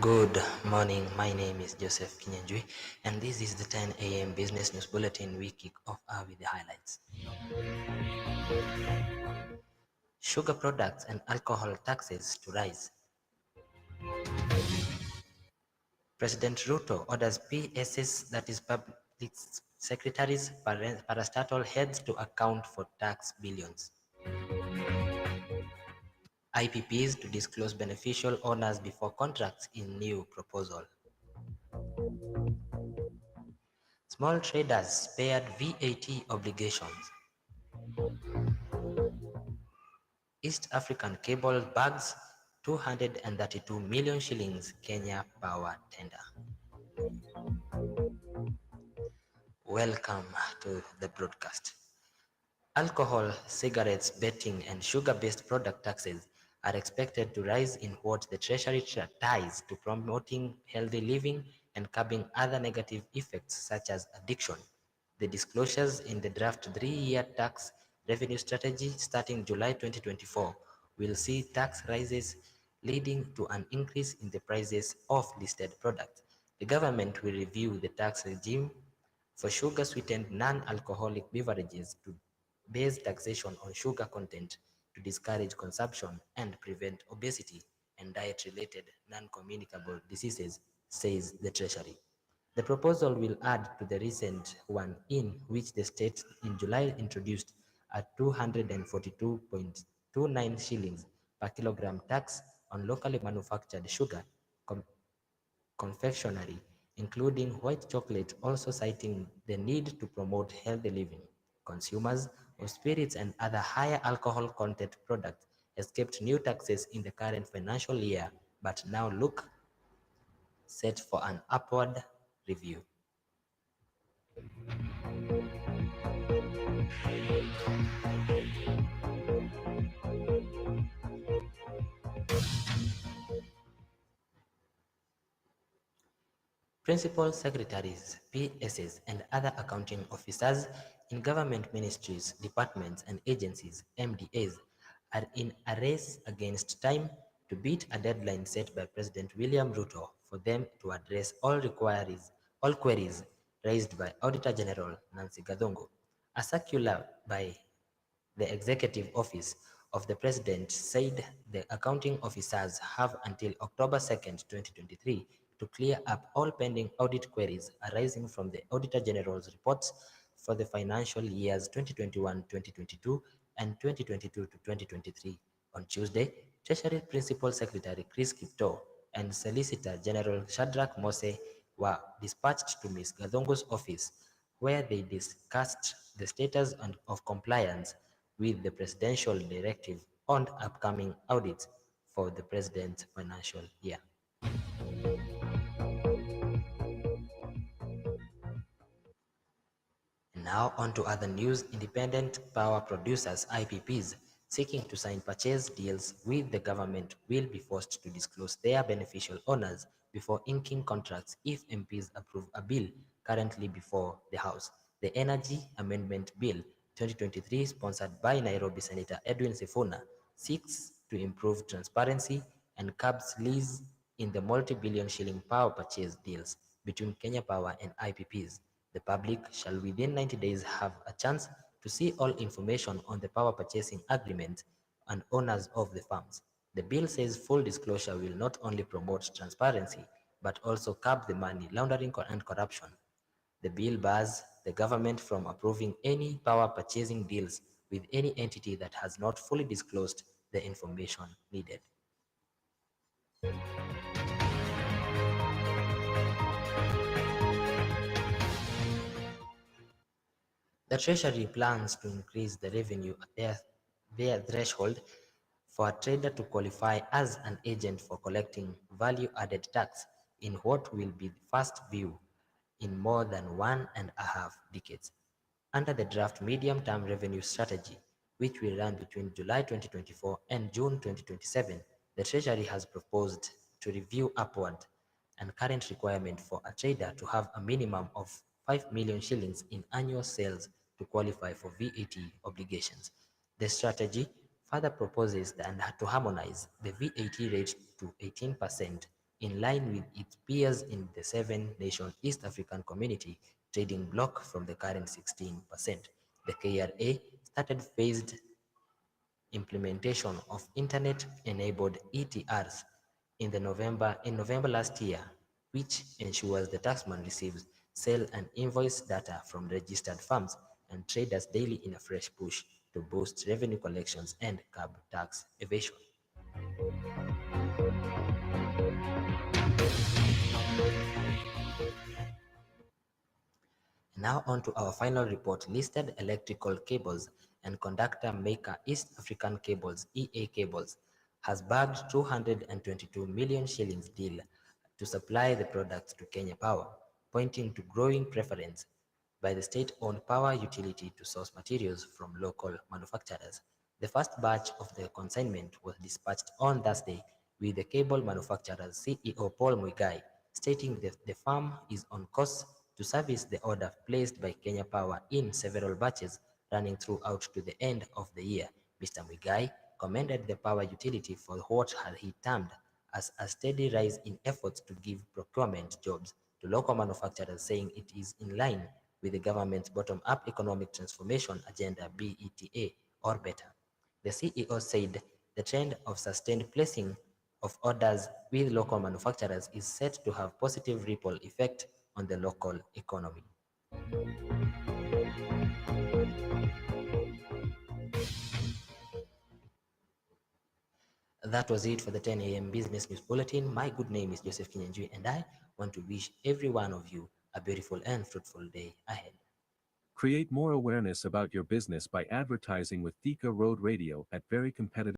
Good morning. My name is Joseph Kinyanjui, and this is the 10 a.m. Business News Bulletin. We kick off with the highlights. Sugar products and alcohol taxes to rise. President Ruto orders PSs, that is public secretaries, parastatal heads to account for tax billions. IPPs to disclose beneficial owners before contracts in new proposal. Small traders spared VAT obligations. East African Cable bags 232 million shillings Kenya Power tender. Welcome to the broadcast. Alcohol, cigarettes, betting, and sugar-based product taxes are expected to rise in what the Treasury ties to promoting healthy living and curbing other negative effects such as addiction. The disclosures in the draft 3-year tax revenue strategy starting July 2024 will see tax rises leading to an increase in the prices of listed products. The government will review the tax regime for sugar-sweetened non-alcoholic beverages to base taxation on sugar content to discourage consumption and prevent obesity and diet-related non-communicable diseases, says the Treasury. The proposal will add to the recent one in which the state in July introduced a 242.29 shillings per kilogram tax on locally manufactured sugar, confectionery, including white chocolate, also citing the need to promote healthy living. Consumers of spirits and other higher alcohol content products escaped new taxes in the current financial year, but now look set for an upward review. Principal secretaries, PSs, and other accounting officers in government ministries, departments, and agencies, MDAs, are in a race against time to beat a deadline set by President William Ruto for them to address all queries raised by Auditor General Nancy Gathungu. A circular by the Executive Office of the President said the accounting officers have until October 2nd, 2023 to clear up all pending audit queries arising from the Auditor General's reports for the financial years 2021-2022 and 2022 to 2023. On Tuesday, Treasury Principal Secretary Chris Kipto and Solicitor General Shadrach Mose were dispatched to Ms. Gathungu's office, where they discussed the status of compliance with the presidential directive on upcoming audits for the president's financial year. Now on to other news. Independent power producers IPPs seeking to sign purchase deals with the government will be forced to disclose their beneficial owners before inking contracts if MPs approve a bill currently before the House. The Energy Amendment Bill 2023, sponsored by Nairobi Senator Edwin Sifuna, seeks to improve transparency and curbs lease in the multi-billion shilling power purchase deals between Kenya Power and IPPs. The public shall within 90 days have a chance to see all information on the power purchasing agreement and owners of the farms. The bill says full disclosure will not only promote transparency, but also curb the money laundering and corruption. The bill bars the government from approving any power purchasing deals with any entity that has not fully disclosed the information needed. The Treasury plans to increase the revenue their threshold for a trader to qualify as an agent for collecting value-added tax in what will be the first view in more than 1.5 decades. Under the draft medium-term revenue strategy, which will run between July 2024 and June 2027, the Treasury has proposed to review upward and current requirement for a trader to have a minimum of 5 million shillings in annual sales to qualify for VAT obligations. The strategy further proposes to harmonize the VAT rate to 18% in line with its peers in the seven-nation East African Community trading bloc from the current 16%. The KRA started phased implementation of internet-enabled ETRs in November last year, which ensures the taxman receives sale and invoice data from registered firms and traders daily in a fresh push to boost revenue collections and curb tax evasion. Now on to our final report. Listed electrical cables and conductor maker East African Cables (EA Cables) has bagged 222 million shillings deal to supply the products to Kenya Power, pointing to growing preference by the state-owned power utility to source materials from local manufacturers. The first batch of the consignment was dispatched on Thursday, with the cable manufacturer's CEO Paul Muigai stating that the firm is on course to service the order placed by Kenya Power in several batches running throughout to the end of the year. Mr. Muigai commended the power utility for what he termed as a steady rise in efforts to give procurement jobs to local manufacturers, saying it is in line with the government's bottom-up economic transformation agenda (BETA) or better. The CEO said the trend of sustained placing of orders with local manufacturers is set to have positive ripple effect on the local economy. That was it for the 10 a.m. Business News Bulletin. My good name is Joseph Kinyanjui, and I want to wish every one of you a beautiful and fruitful day ahead. Create more awareness about your business by advertising with Thika Road Radio at very competitive